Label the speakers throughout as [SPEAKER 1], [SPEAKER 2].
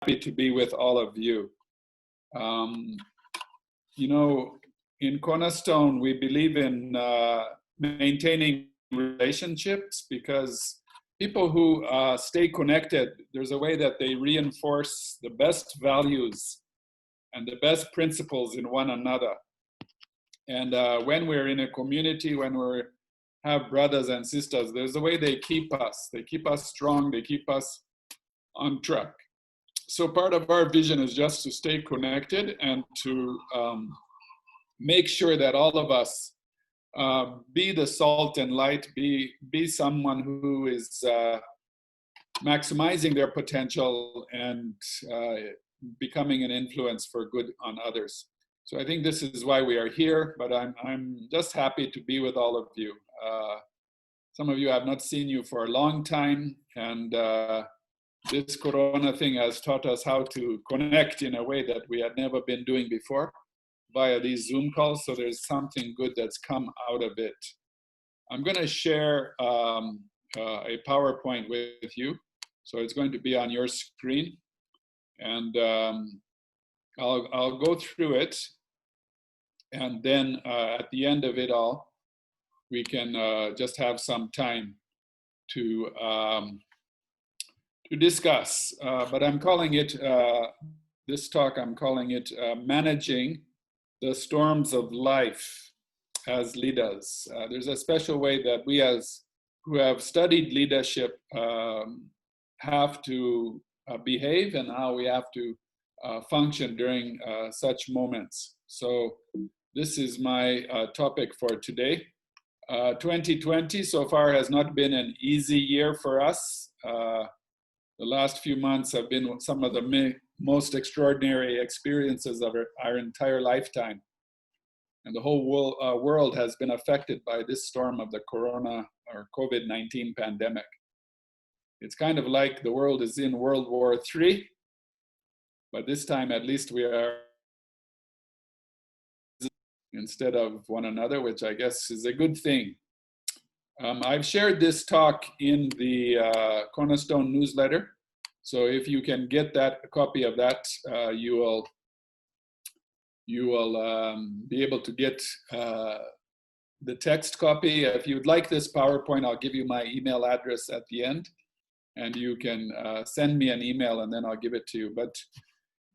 [SPEAKER 1] happy to be with all of you. You know, in Cornerstone, we believe in maintaining relationships because people who stay connected, there's a way that they reinforce the best values and the best principles in one another. And when we're in a community, when we have brothers and sisters, there's a way they keep us. They keep us strong, they keep us on track. So part of our vision is just to stay connected and to make sure that all of us be the salt and light, be someone who is maximizing their potential and becoming an influence for good on others. So I think this is why we are here, but I'm just happy to be with all of you. Some of you have not seen you for a long time, and this Corona thing has taught us how to connect in a way that we had never been doing before via these Zoom calls. So there's something good that's come out of it. I'm going to share a PowerPoint with you. So it's going to be on your screen, and I'll go through it. And then at the end of it all, we can just have some time to discuss. But I'm calling it, this talk, I'm calling it Managing the Storms of Life as Leaders. There's a special way that we who have studied leadership have to behave and how we have to function during such moments. So this is my topic for today. 2020 so far has not been an easy year for us. The last few months have been some of the most extraordinary experiences of our entire lifetime. And the whole world has been affected by this storm of the Corona or COVID-19 pandemic. It's kind of like the world is in World War III, but this time at least we are instead of one another, which I guess is a good thing. I've shared this talk in the Cornerstone newsletter. So if you can get a copy of that, you will be able to get the text copy. If you'd like this PowerPoint, I'll give you my email address at the end, and you can send me an email and then I'll give it to you. But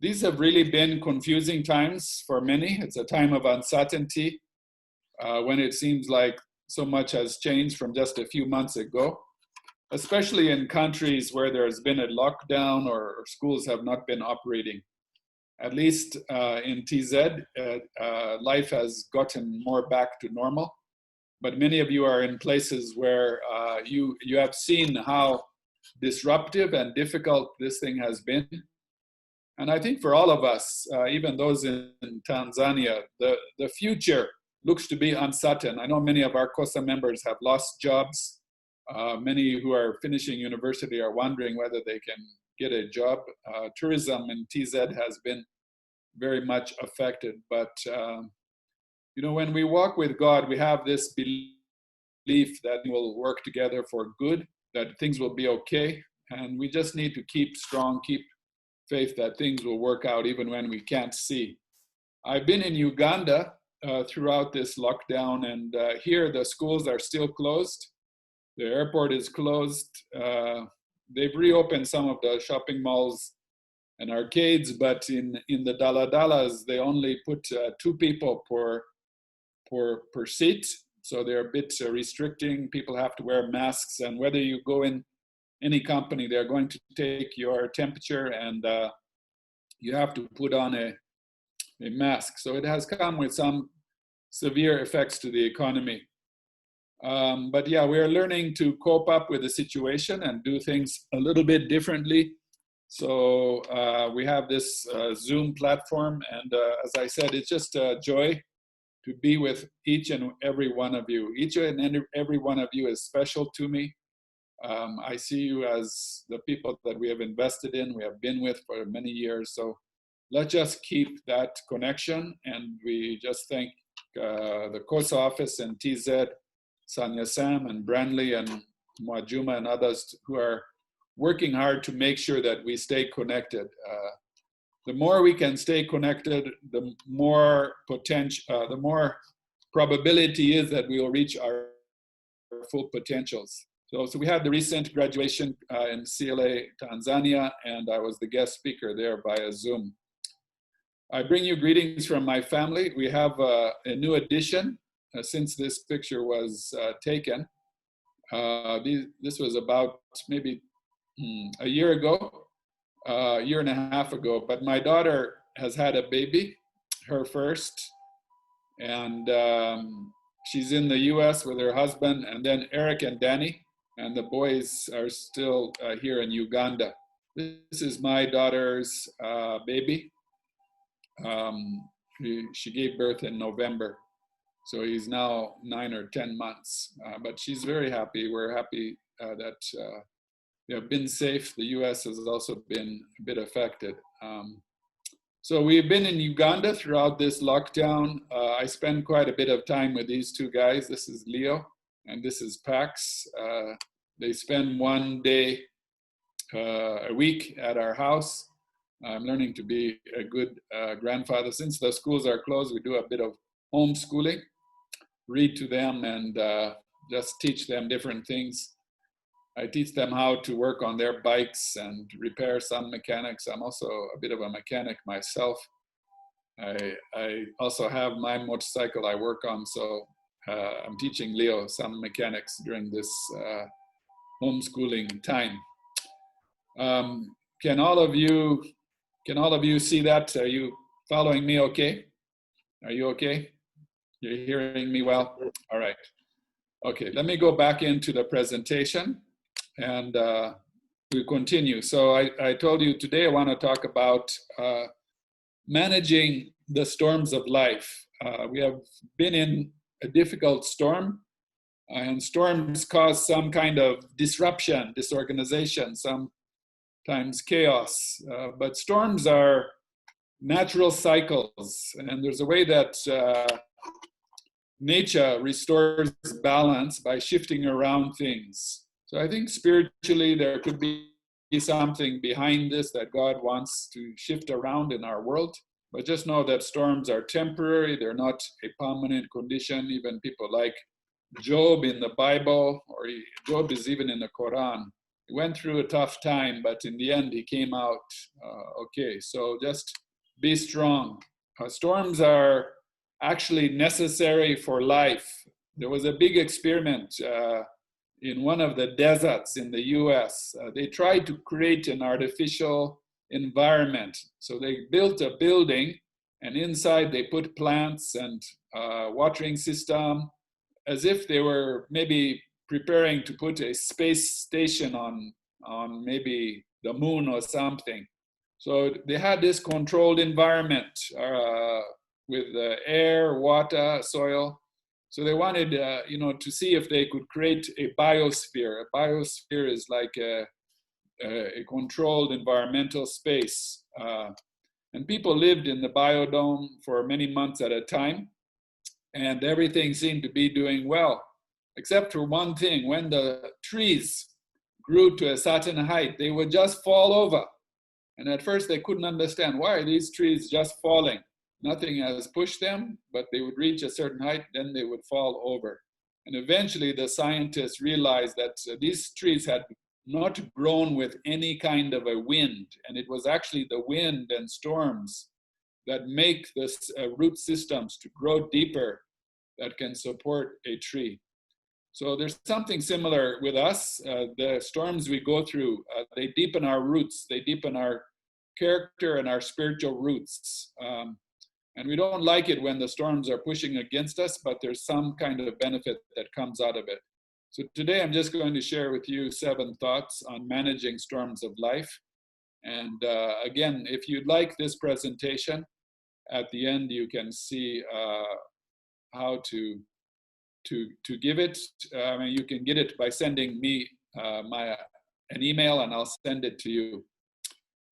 [SPEAKER 1] these have really been confusing times for many. It's a time of uncertainty when it seems like so much has changed from just a few months ago, especially in countries where there's been a lockdown or schools have not been operating. At least in TZ, life has gotten more back to normal. But many of you are in places where you have seen how disruptive and difficult this thing has been. And I think for all of us, even those in Tanzania, the future looks to be uncertain. I know many of our COSA members have lost jobs. Many who are finishing university are wondering whether they can get a job. Tourism in TZ has been very much affected. But, you know, when we walk with God, we have this belief that we'll work together for good, that things will be okay. And we just need to keep strong, keep faith that things will work out even when we can't see. I've been in Uganda throughout this lockdown, and here the schools are still closed. The airport is closed. They've reopened some of the shopping malls and arcades, but in the daladalas, they only put 2 people per seat. So they're a bit restricting. People have to wear masks, and whether you go in any company, they're going to take your temperature and you have to put on a mask. So it has come with some severe effects to the economy. But yeah, we're learning to cope up with the situation and do things a little bit differently. So we have this Zoom platform, and as I said, it's just a joy to be with each and every one of you. Each and every one of you is special to me. I see you as the people that we have invested in, we have been with for many years. So let's just keep that connection. And we just thank the COSA office and TZ, Sanya Sam and Branley and Mwajuma and others who are working hard to make sure that we stay connected. The more we can stay connected, the more potential, the more probability is that we will reach our full potentials. So we had the recent graduation in CLA, Tanzania, and I was the guest speaker there via Zoom. I bring you greetings from my family. We have a new addition since this picture was taken. This was about maybe a year ago, a year and a half ago, but my daughter has had a baby, her first, and she's in the US with her husband, and then Eric and Danny, and the boys are still here in Uganda. This is my daughter's baby. She gave birth in November, so he's now 9 or 10 months, but she's very happy. We're happy that they have been safe. The US has also been a bit affected. So we've been in Uganda throughout this lockdown. I spend quite a bit of time with these two guys. This is Leo and this is Pax. They spend one day a week at our house. I'm learning to be a good grandfather. Since the schools are closed, we do a bit of homeschooling, read to them and just teach them different things. I teach them how to work on their bikes and repair some mechanics. I'm also a bit of a mechanic myself. I also have my motorcycle I work on, so I'm teaching Leo some mechanics during this homeschooling time. Can all of you see that? Are you following me okay? Are you okay? You're hearing me well? All right. Okay, let me go back into the presentation and we continue. So I told you today I want to talk about managing the storms of life. We have been in a difficult storm, and storms cause some kind of disruption, disorganization, sometimes chaos. But storms are natural cycles, and there's a way that nature restores balance by shifting around things. So I think spiritually there could be something behind this that God wants to shift around in our world. But just know that storms are temporary. They're not a permanent condition. Even people like Job in the Bible, or Job is even in the Quran. He went through a tough time, but in the end he came out okay. So just be strong. Storms are actually necessary for life. There was a big experiment in one of the deserts in the US. They tried to create an artificial environment. So they built a building, and inside they put plants and watering system, as if they were maybe preparing to put a space station on maybe the moon or something. So they had this controlled environment with air, water, soil. So they wanted, to see if they could create a biosphere. A biosphere is like a controlled environmental space. And people lived in the biodome for many months at a time, and everything seemed to be doing well, except for one thing. When the trees grew to a certain height, they would just fall over. And at first they couldn't understand, why are these trees just falling? Nothing has pushed them, but they would reach a certain height, then they would fall over. And eventually the scientists realized that these trees had not grown with any kind of a wind. And it was actually the wind and storms that make this root systems to grow deeper that can support a tree. So there's something similar with us. The storms we go through, they deepen our roots, they deepen our character and our spiritual roots. And we don't like it when the storms are pushing against us, but there's some kind of benefit that comes out of it. So today I'm just going to share with you 7 thoughts on managing storms of life. And again, if you'd like this presentation, at the end you can see how to give it. You can get it by sending me an email, and I'll send it to you.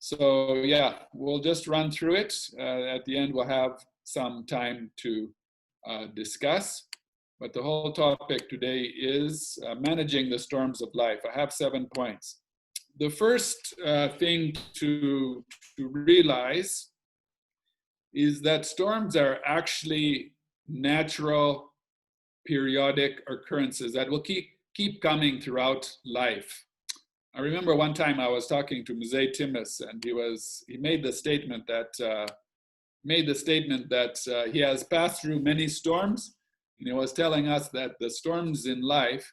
[SPEAKER 1] So yeah, we'll just run through it. At the end, we'll have some time to discuss. But the whole topic today is managing the storms of life. I have 7 points. the first thing to realize is that storms are actually natural periodic occurrences that will keep coming throughout life. I remember one time I was talking to Mzee Timis, and he made the statement that he has passed through many storms, and he was telling us that the storms in life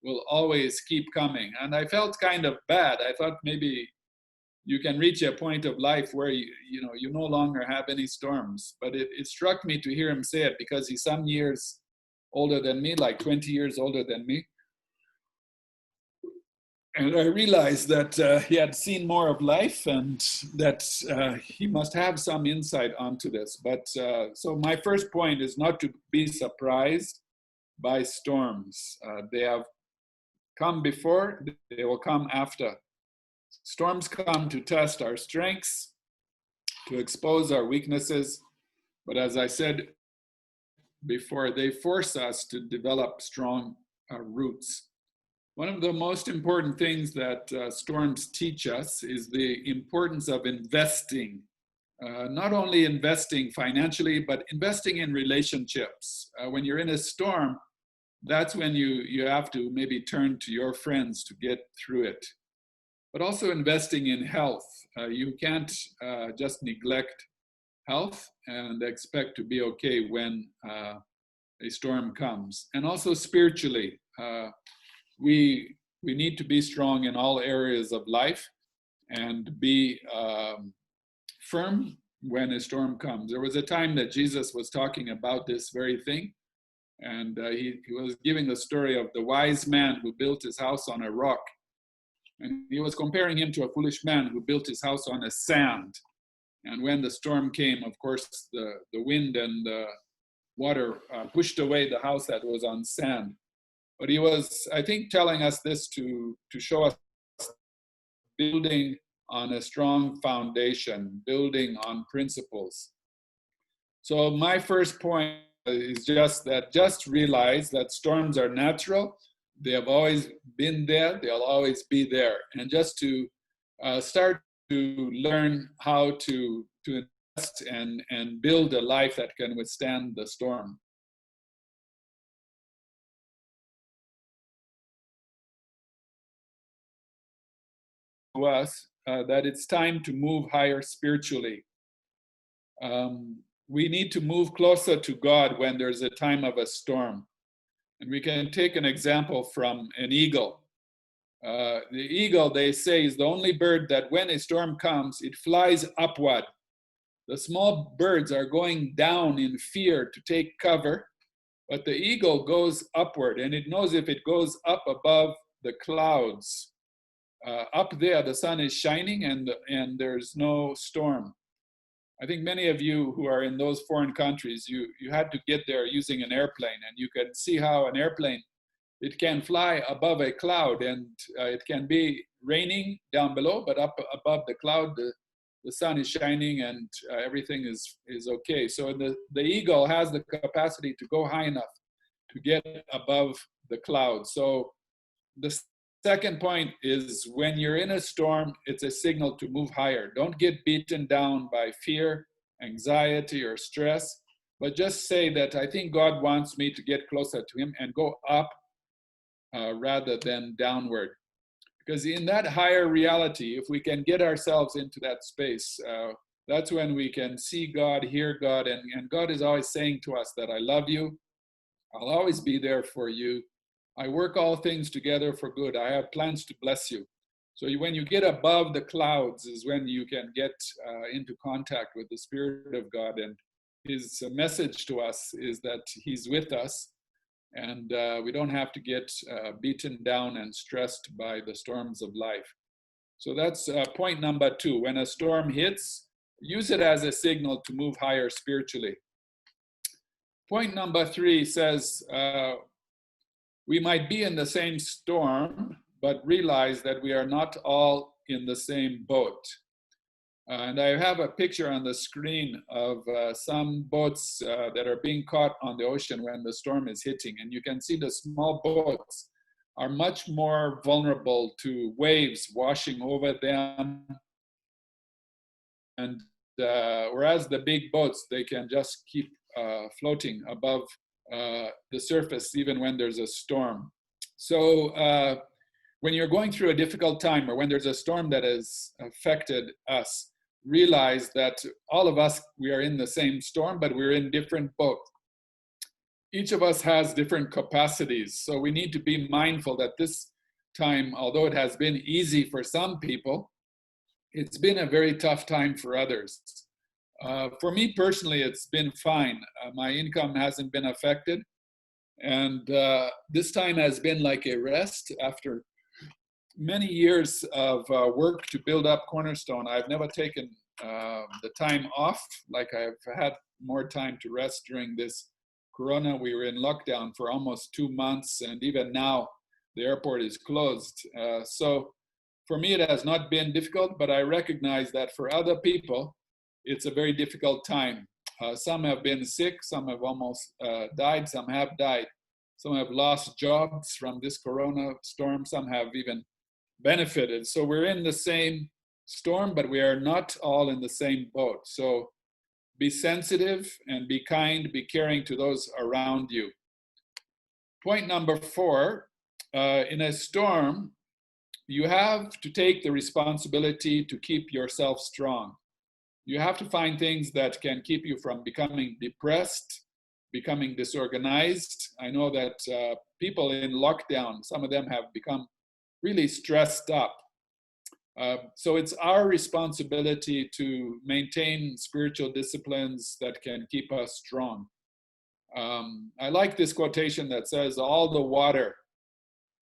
[SPEAKER 1] will always keep coming. And I felt kind of bad. I thought maybe you can reach a point of life where you no longer have any storms. But it struck me to hear him say it, because he's some years older than me, like 20 years older than me. And I realized that he had seen more of life, and that he must have some insight onto this. But so my first point is not to be surprised by storms. They have come before, they will come after. Storms come to test our strengths, to expose our weaknesses. But as I said before, they force us to develop strong roots. One of the most important things that storms teach us is the importance of investing. Not only investing financially, but investing in relationships. When you're in a storm, that's when you have to maybe turn to your friends to get through it. But also investing in health. You can't just neglect health and expect to be okay when a storm comes. And also spiritually, we need to be strong in all areas of life and be firm when a storm comes. There was a time that Jesus was talking about this very thing, and he was giving the story of the wise man who built his house on a rock. And he was comparing him to a foolish man who built his house on a sand. And when the storm came, of course, the wind and the water pushed away the house that was on sand. But he was, I think, telling us this to show us building on a strong foundation, building on principles. So my first point is just realize that storms are natural. They have always been there. They'll always be there. And just to start to learn how to invest and build a life that can withstand the storm. To us that it's time to move higher spiritually. We need to move closer to God when there's a time of a storm. And we can take an example from an eagle. The eagle, they say, is the only bird that when a storm comes, it flies upward. The small birds are going down in fear to take cover, but the eagle goes upward, and it knows if it goes up above the clouds, up there the sun is shining and there's no storm. I think many of you who are in those foreign countries, you had to get there using an airplane, and you can see how an airplane, it can fly above a cloud, and it can be raining down below, but up above the cloud, the sun is shining and everything is okay. So the eagle has the capacity to go high enough to get above the cloud. So the second point is, when you're in a storm, it's a signal to move higher. Don't get beaten down by fear, anxiety, or stress, but just say that I think God wants me to get closer to him, and go up rather than downward. Because in that higher reality, if we can get ourselves into that space, that's when we can see God, hear God, and God is always saying to us that I love you, I'll always be there for you, I work all things together for good, I have plans to bless you. So when you get above the clouds is when you can get into contact with the Spirit of God, and his message to us is that he's with us, and we don't have to get beaten down and stressed by the storms of life. So that's point number 2. When a storm hits, use it as a signal to move higher spiritually. Point number 3 says, we might be in the same storm, but realize that we are not all in the same boat. And I have a picture on the screen of some boats that are being caught on the ocean when the storm is hitting. And you can see the small boats are much more vulnerable to waves washing over them. And whereas the big boats, they can just keep floating above the surface even when there's a storm. So when you're going through a difficult time, or when there's a storm that has affected us, realize that all of us, we are in the same storm, but we're in different boats. Each of us has different capacities. So we need to be mindful that this time, although it has been easy for some people, it's been a very tough time for others. For me personally, it's been fine. My income hasn't been affected. And this time has been like a rest after many years of work to build up Cornerstone. I've never taken the time off, like I've had more time to rest during this Corona. We were in lockdown for almost 2 months, and even now the airport is closed. So for me, it has not been difficult, but I recognize that for other people, it's a very difficult time. Some have been sick, some have almost died, some have died. Some have lost jobs from this Corona storm, some have even benefited. So we're in the same storm, but we are not all in the same boat. So be sensitive and be kind, be caring to those around you. Point number 4, in a storm, you have to take the responsibility to keep yourself strong. You have to find things that can keep you from becoming depressed, becoming disorganized. I know that people in lockdown, some of them have become really stressed up. So it's our responsibility to maintain spiritual disciplines that can keep us strong. I like this quotation that says, all the water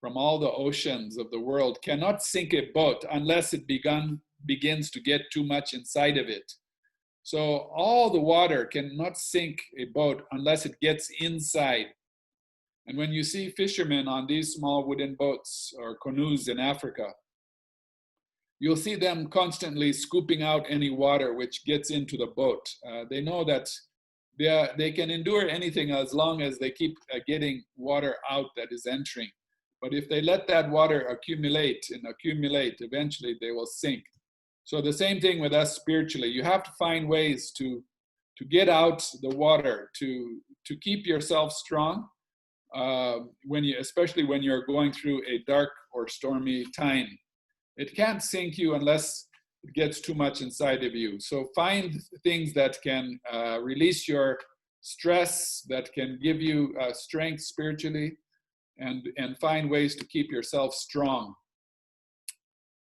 [SPEAKER 1] from all the oceans of the world cannot sink a boat unless it begins to get too much inside of it. So all the water cannot sink a boat unless it gets inside. And when you see fishermen on these small wooden boats or canoes in Africa, you'll see them constantly scooping out any water which gets into the boat. They know that they can endure anything as long as they keep getting water out that is entering. But if they let that water accumulate and accumulate, eventually they will sink. So the same thing with us spiritually. You have to find ways to get out the water, to keep yourself strong, especially when you're going through a dark or stormy time. It can't sink you unless it gets too much inside of you. So find things that can release your stress, that can give you strength spiritually, and find ways to keep yourself strong.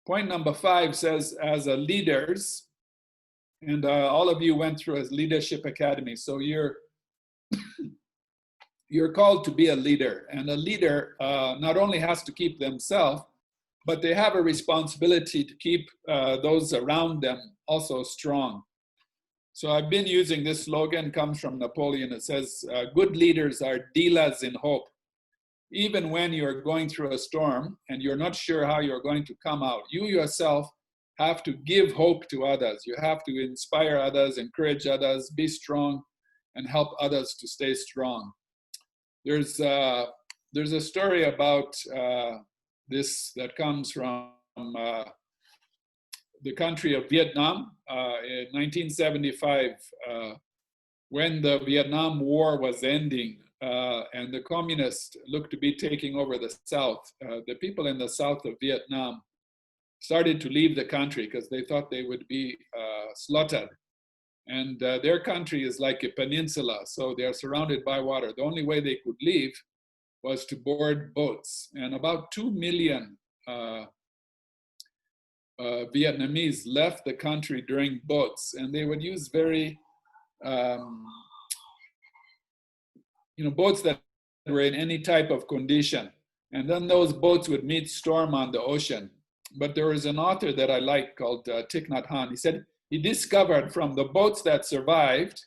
[SPEAKER 1] Point number 5 says, as a leaders, and all of you went through a leadership academy, so you're called to be a leader. And a leader not only has to keep themselves, but they have a responsibility to keep those around them also strong. So I've been using this slogan, comes from Napoleon. It says, good leaders are dealers in hope. Even when you're going through a storm and you're not sure how you're going to come out, you yourself have to give hope to others. You have to inspire others, encourage others, be strong, and help others to stay strong. There's a story about this that comes from the country of Vietnam in 1975, when the Vietnam War was ending. And the communists looked to be taking over the South. The people in the south of Vietnam started to leave the country because they thought they would be slaughtered. And their country is like a peninsula, so they are surrounded by water. The only way they could leave was to board boats. And about 2 million Vietnamese left the country during boats, and they would use very boats that were in any type of condition. And then those boats would meet storm on the ocean. But there was an author that I like called Thich Nhat Hanh. He said he discovered from the boats that survived,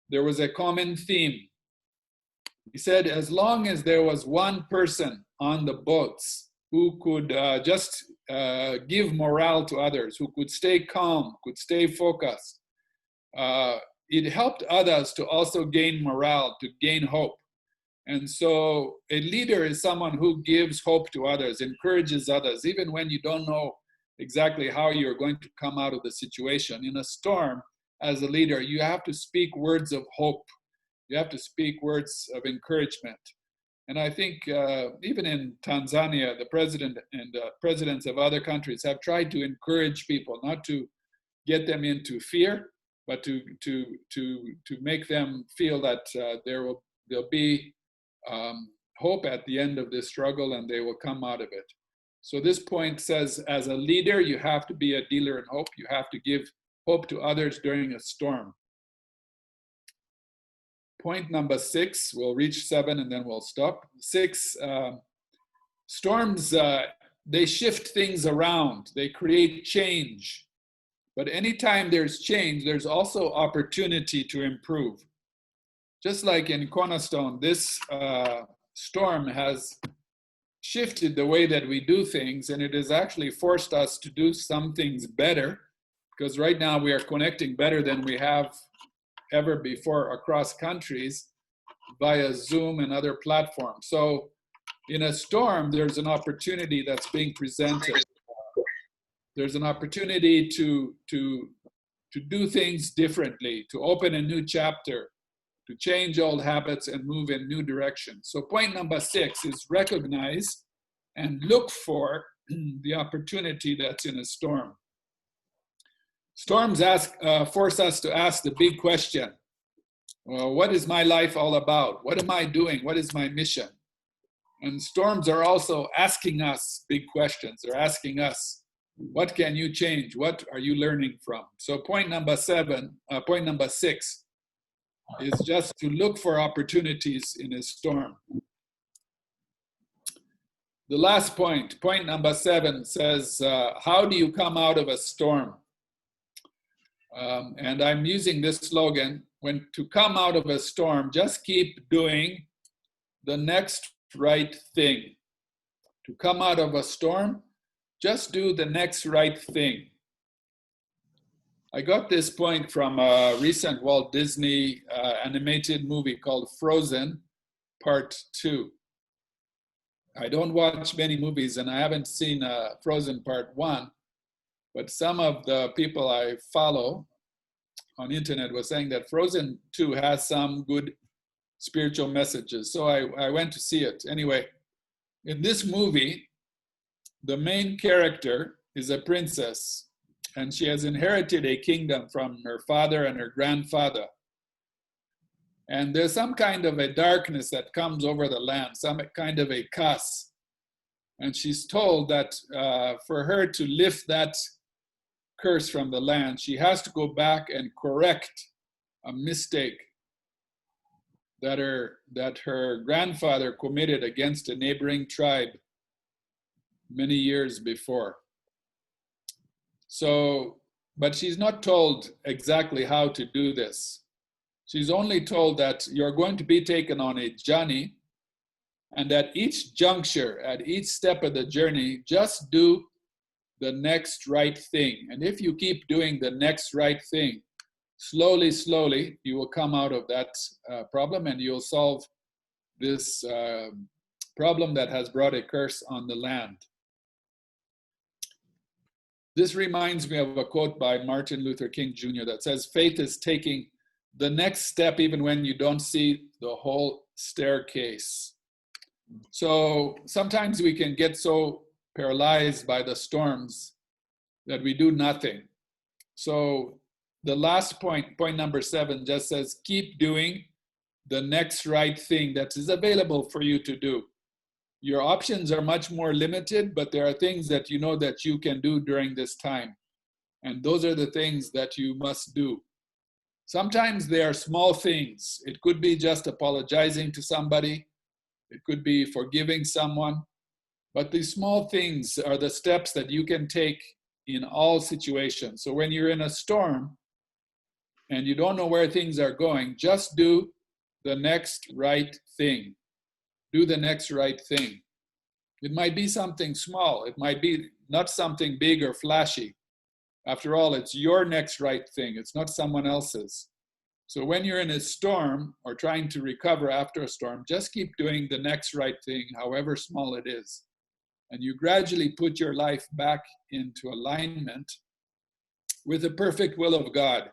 [SPEAKER 1] there was a common theme. He said, as long as there was one person on the boats who could just give morale to others, who could stay calm, could stay focused, it helped others to also gain morale, to gain hope. And so a leader is someone who gives hope to others, encourages others, even when you don't know exactly how you're going to come out of the situation. In a storm, as a leader, you have to speak words of hope. You have to speak words of encouragement. And I think even in Tanzania, the president and presidents of other countries have tried to encourage people, not to get them into fear, but to make them feel that there'll be hope at the end of this struggle, and they will come out of it. So this point says, as a leader, you have to be a dealer in hope. You have to give hope to others during a storm. Point number 6, we'll reach 7 and then we'll stop. 6, storms, they shift things around. They create change. But anytime there's change, there's also opportunity to improve. Just like in Cornerstone, this storm has shifted the way that we do things, and it has actually forced us to do some things better, because right now we are connecting better than we have ever before across countries via Zoom and other platforms. So in a storm, there's an opportunity that's being presented. There's an opportunity to do things differently, to open a new chapter, to change old habits and move in new directions. So point number 6 is recognize and look for the opportunity that's in a storm. Storms force us to ask the big question. Well, what is my life all about? What am I doing? What is my mission? And storms are also asking us big questions. They're asking us, what can you change? What are you learning from? So point number 6 is just to look for opportunities in a storm. The last point, point number 7, says, how do you come out of a storm? And I'm using this slogan, when to come out of a storm, just keep doing the next right thing. To come out of a storm, just do the next right thing. I got this point from a recent Walt Disney animated movie called Frozen Part 2. I don't watch many movies, and I haven't seen Frozen Part 1, but some of the people I follow on internet were saying that Frozen 2 has some good spiritual messages. So I went to see it. Anyway, in this movie, the main character is a princess, and she has inherited a kingdom from her father and her grandfather. And there's some kind of a darkness that comes over the land, some kind of a curse. And she's told that for her to lift that curse from the land, she has to go back and correct a mistake that her grandfather committed against a neighboring tribe many years before. So, but she's not told exactly how to do this. She's only told that you're going to be taken on a journey, and at each juncture, at each step of the journey, just do the next right thing. And if you keep doing the next right thing, slowly, slowly, you will come out of that problem, and you'll solve this problem that has brought a curse on the land. This reminds me of a quote by Martin Luther King Jr. that says, faith is taking the next step even when you don't see the whole staircase. So sometimes we can get so paralyzed by the storms that we do nothing. So the last point, point number 7, just says, keep doing the next right thing that is available for you to do. Your options are much more limited, but there are things that you know that you can do during this time. And those are the things that you must do. Sometimes they are small things. It could be just apologizing to somebody. It could be forgiving someone. But these small things are the steps that you can take in all situations. So when you're in a storm and you don't know where things are going, just do the next right thing. Do the next right thing. It might be something small. It might be not something big or flashy. After all, it's your next right thing. It's not someone else's. So when you're in a storm or trying to recover after a storm, just keep doing the next right thing, however small it is. And you gradually put your life back into alignment with the perfect will of God.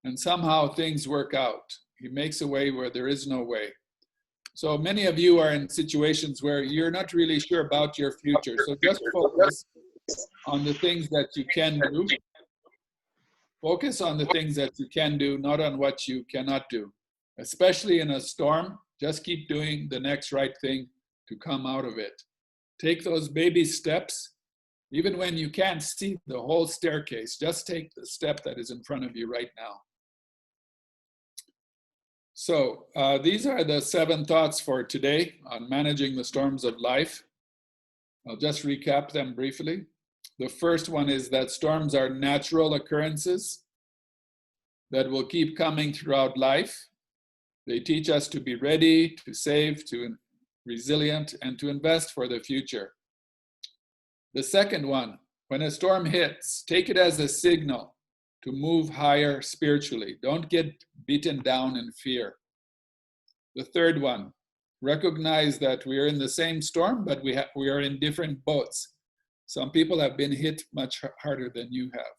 [SPEAKER 1] And somehow things work out. He makes a way where there is no way. So many of you are in situations where you're not really sure about your future. So just focus on the things that you can do. Focus on the things that you can do, not on what you cannot do. Especially in a storm, just keep doing the next right thing to come out of it. Take those baby steps. Even when you can't see the whole staircase, just take the step that is in front of you right now. So these are the 7 thoughts for today on managing the storms of life. I'll just recap them briefly. The first one is that storms are natural occurrences that will keep coming throughout life. They teach us to be ready, to save, to resilient, and to invest for the future. The second one, when a storm hits, take it as a signal to move higher spiritually. Don't get beaten down in fear. The third one, recognize that we are in the same storm, but we are in different boats. Some people have been hit much harder than you have.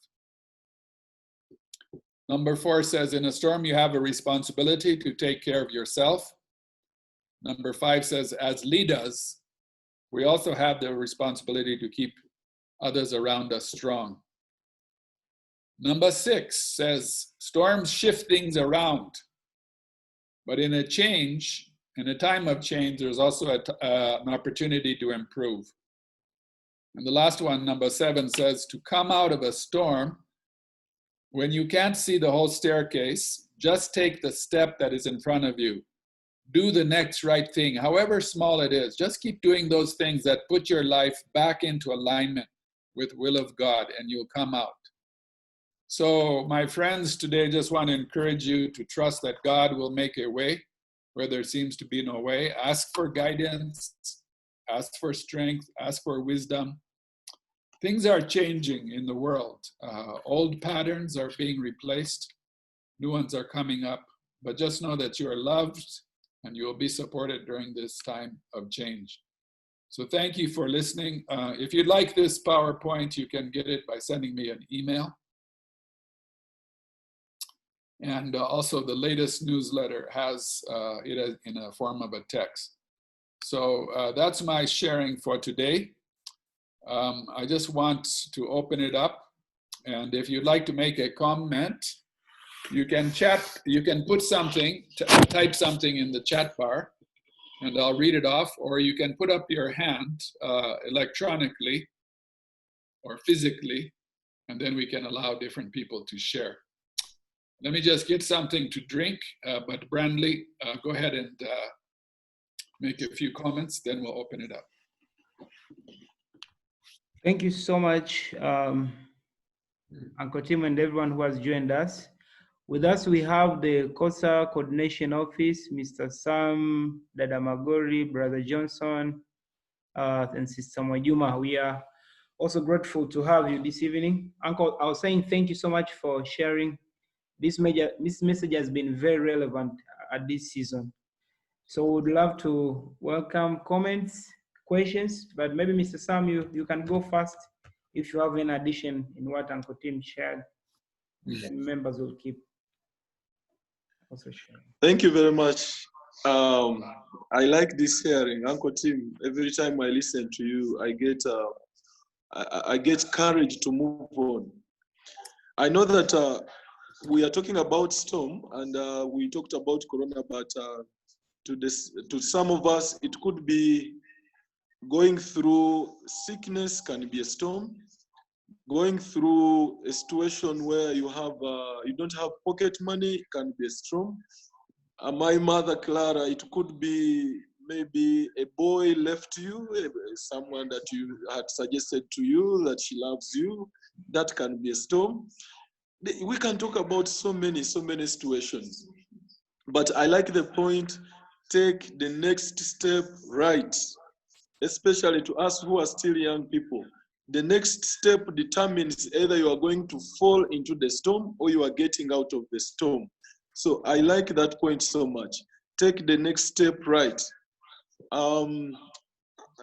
[SPEAKER 1] Number 4 says, in a storm, you have a responsibility to take care of yourself. Number 5 says, as leaders, we also have the responsibility to keep others around us strong. Number 6 says, storms shift things around. But in a time of change, there's also an opportunity to improve. And the last one, number 7, says to come out of a storm, when you can't see the whole staircase, just take the step that is in front of you. Do the next right thing, however small it is. Just keep doing those things that put your life back into alignment with the will of God, and you'll come out. So my friends, today I just want to encourage you to trust that God will make a way where there seems to be no way. Ask for guidance, ask for strength, ask for wisdom. Things are changing in the world. Old patterns are being replaced. New ones are coming up. But just know that you are loved and you will be supported during this time of change. So thank you for listening. If you'd like this PowerPoint, you can get it by sending me an email. And also the latest newsletter has it in a form of a text. So that's my sharing for today. I just want to open it up. And if you'd like to make a comment, you can put something, type something in the chat bar, and I'll read it off, or you can put up your hand electronically or physically, and then we can allow different people to share. Let me just get something to drink, but Brandley, go ahead and make a few comments, then we'll open it up.
[SPEAKER 2] Thank you so much, Uncle Tim and everyone who has joined us. With us, we have the COSA Coordination Office, Mr. Sam, Dada Magori, Brother Johnson, and Sister Mwajuma. We are also grateful to have you this evening. Uncle, I was saying thank you so much for sharing. This message has been very relevant at this season. So we would love to welcome comments, questions, but maybe Mr. Sam, you can go first if you have any addition in what Uncle Tim shared. And members will keep also sharing.
[SPEAKER 3] Thank you very much. I like this hearing, Uncle Tim. Every time I listen to you, I get courage to move on. I know that we are talking about storm, and we talked about Corona, but to some of us, it could be going through sickness can be a storm. Going through a situation where you don't have pocket money can be a storm. My mother, Clara, it could be maybe a boy left you, someone that you had suggested to you that she loves you. That can be a storm. We can talk about so many situations. But I like the point, take the next step right, especially to us who are still young people. The next step determines either you are going to fall into the storm or you are getting out of the storm. So I like that point so much. Take the next step, right?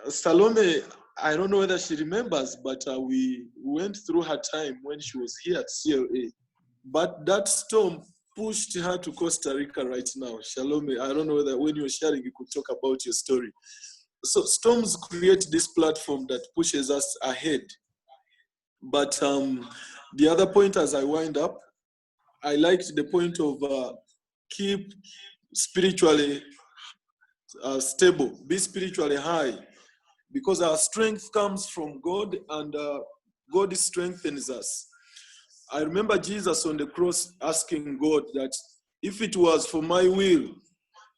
[SPEAKER 3] Salome, I don't know whether she remembers, but we went through her time when she was here at CLA. But that storm pushed her to Costa Rica right now. Shalome, I don't know whether when you were sharing, you could talk about your story. So storms create this platform that pushes us ahead. But the other point as I wind up, I liked the point of keep spiritually stable, be spiritually high, because our strength comes from God, and God strengthens us. I remember Jesus on the cross asking God that if it was for my will,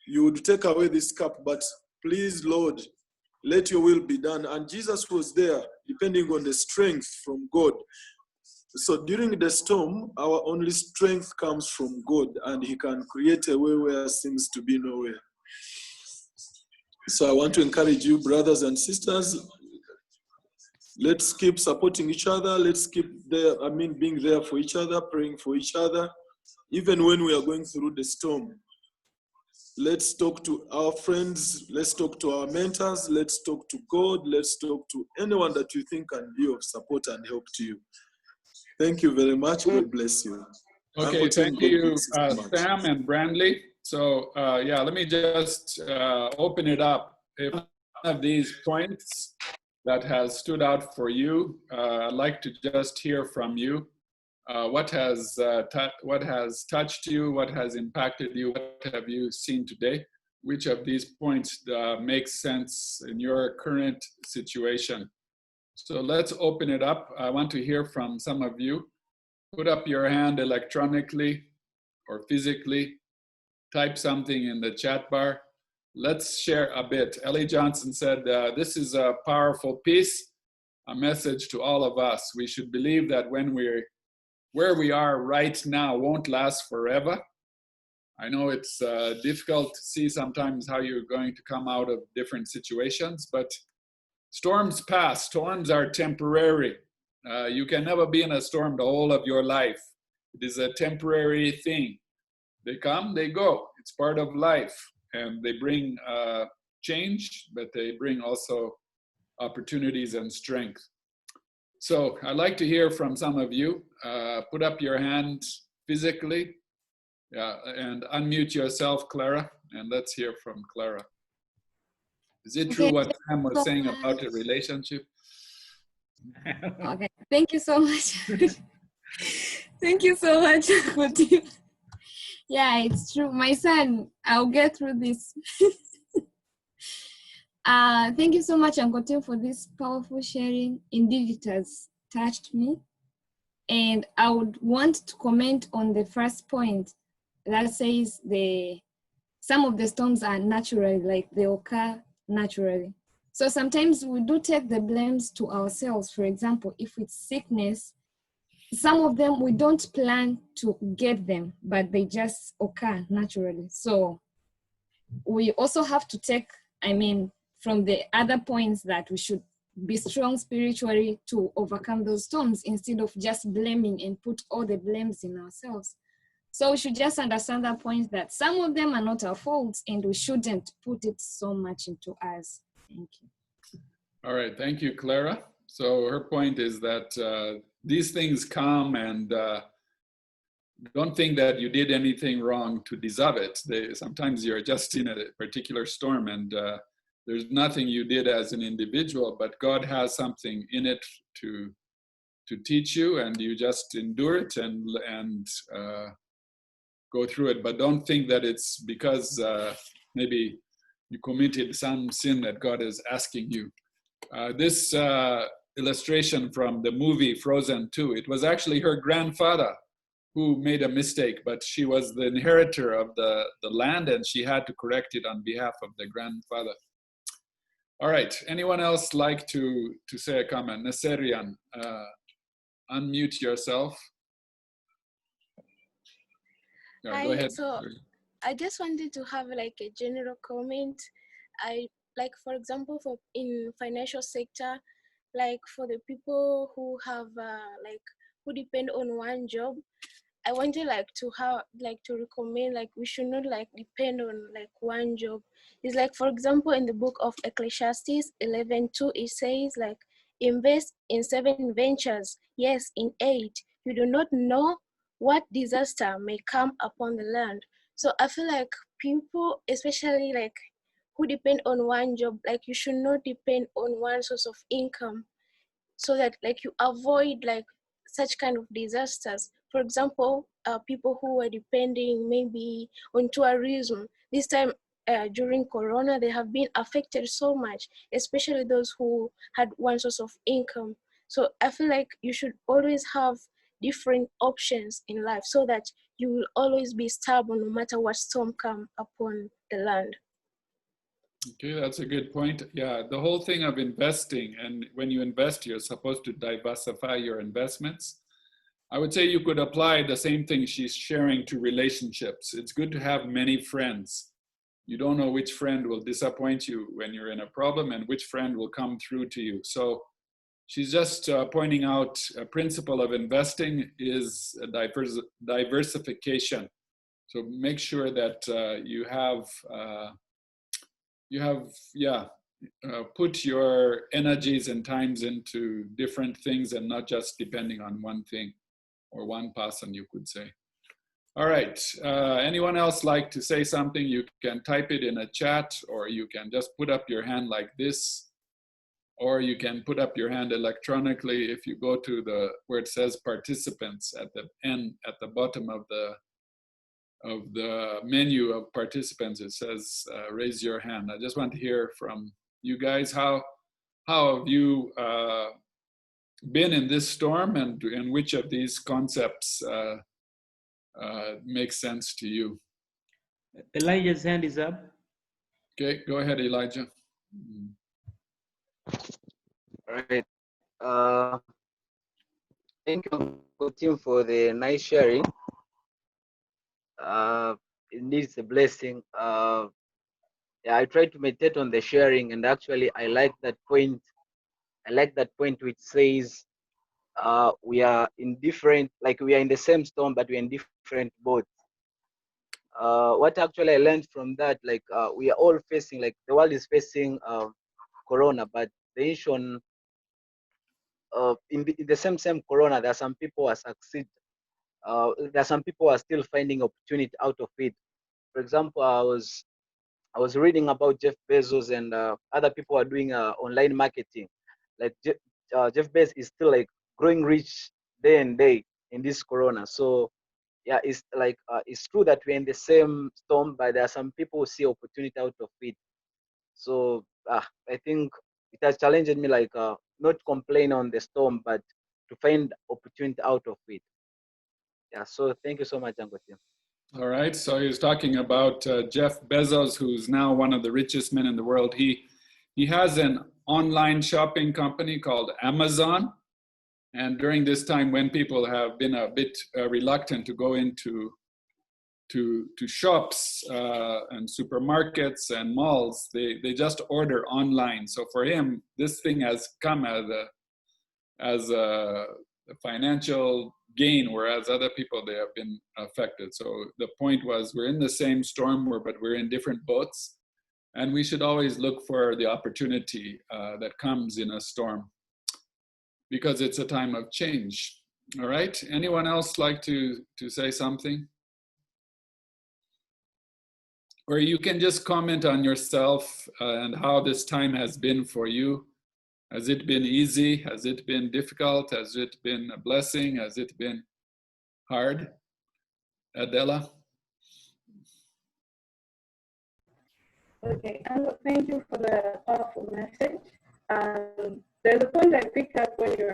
[SPEAKER 3] you would take away this cup, but please, Lord, let your will be done. And Jesus was there, depending on the strength from God. So during the storm, our only strength comes from God, and he can create a way where seems to be nowhere. So I want to encourage you, brothers and sisters, let's keep supporting each other. Let's keep there, being there for each other, praying for each other. Even when we are going through the storm, let's talk to our friends. Let's talk to our mentors. Let's talk to God. Let's talk to anyone that you think can be of support and help to you. Thank you very much. God bless you.
[SPEAKER 1] Okay, thank you, Sam and Brandley. So yeah, let me just open it up. If one of these points that has stood out for you, I'd like to just hear from you. What has touched you? What has impacted you? What have you seen today? Which of these points makes sense in your current situation? So let's open it up. I want to hear from some of you. Put up your hand electronically or physically. Type something in the chat bar. Let's share a bit. Ellie Johnson said, this is a powerful piece, a message to all of us. We should believe that where we are right now won't last forever. I know it's difficult to see sometimes how you're going to come out of different situations, but storms pass. Storms are temporary. You can never be in a storm the whole of your life. It is a temporary thing. They come, they go. It's part of life. And they bring change, but they bring also opportunities and strength. So I'd like to hear from some of you. Put up your hand physically, and unmute yourself, Clara, and let's hear from Clara. Is it true what Sam was saying about the relationship?
[SPEAKER 4] Okay, thank you so much. Thank you so much. Yeah, it's true. My son, I'll get through this. Thank you so much, Uncle Tim, for this powerful sharing. Indeed, it has touched me. And I would want to comment on the first point that says some of the storms are natural, like they occur naturally. So sometimes we do take the blames to ourselves. For example, if it's sickness, some of them we don't plan to get them, but they just occur naturally. So we also have to take, from the other points that we should be strong spiritually to overcome those storms instead of just blaming and put all the blames in ourselves. So we should just understand that point that some of them are not our faults and we shouldn't put it so much into us. Thank you.
[SPEAKER 1] All right, thank you, Clara. So her point is that these things come, and don't think that you did anything wrong to deserve it. Sometimes you're just in a particular storm, and there's nothing you did as an individual, but God has something in it to teach you, and you just endure it and go through it. But don't think that it's because maybe you committed some sin that God is asking you. This illustration from the movie Frozen 2, it was actually her grandfather who made a mistake, but she was the inheritor of the land, and she had to correct it on behalf of the grandfather. All right, anyone else like to say a comment? Neserian, unmute yourself. Yeah, go ahead.
[SPEAKER 5] So I just wanted to have like a general comment. For example, in financial sector, like for the people who have who depend on one job, I wanted like to recommend like we should not like depend on like one job. It's like, for example, in the book of Ecclesiastes 11:2, it says like, invest in 7 ventures, yes, in 8. You do not know what disaster may come upon the land. So I feel like people, especially like who depend on one job, like you should not depend on one source of income, so that like you avoid like such kind of disasters. For example, people who were depending maybe on tourism this time during Corona, they have been affected so much, especially those who had one source of income. So I feel like you should always have different options in life so that you will always be stable no matter what storm come upon the land.
[SPEAKER 1] Okay, that's a good point. Yeah, the whole thing of investing, and when you invest, you're supposed to diversify your investments. I would say you could apply the same thing she's sharing to relationships. It's good to have many friends. You don't know which friend will disappoint you when you're in a problem and which friend will come through to you. So she's just pointing out a principle of investing is a diversification. So make sure that you have put your energies and times into different things and not just depending on one thing or one person, you could say. All right, anyone else like to say something? You can type it in a chat, or you can just put up your hand like this, or you can put up your hand electronically. If you go to where it says participants at the end, at the bottom of the menu of participants, it says raise your hand. I just want to hear from you guys. How have you been in this storm, and which of these concepts makes sense to you?
[SPEAKER 2] Elijah's hand is up.
[SPEAKER 1] Okay, go ahead, Elijah.
[SPEAKER 6] All right. Thank you, Uncle Tim, for the nice sharing. Indeed, it's a blessing. Yeah, I try to meditate on the sharing, and actually, I like that point. I like that point which says we are in different, like we are in the same storm, but we're in different boats. What actually I learned from that, like we are all facing, like the world is facing Corona, but the issue on in the same Corona, there are some people who are succeed. There are some people who are still finding opportunity out of it. For example, I was reading about Jeff Bezos and other people are doing online marketing. Like Jeff Bezos is still like growing rich day and day in this Corona. So yeah, it's like it's true that we're in the same storm, but there are some people who see opportunity out of it. So I think it has challenged me, like not complain on the storm, but to find opportunity out of it. Yeah. So thank you so much, Uncle Tim.
[SPEAKER 1] All right, so he was talking about Jeff Bezos, who's now one of the richest men in the world. He has an online shopping company called Amazon. And during this time when people have been a bit reluctant to go into shops and supermarkets and malls, they just order online. So for him, this thing has come as a financial gain, whereas other people, they have been affected. So the point was, we're in the same storm, but we're in different boats, and we should always look for the opportunity that comes in a storm, because it's a time of change. All right, anyone else like to say something? Or you can just comment on yourself and how this time has been for you. Has it been easy? Has it been difficult? Has it been a blessing? Has it been hard? Adela?
[SPEAKER 7] Okay, thank you for the powerful message. There's a point I picked up when you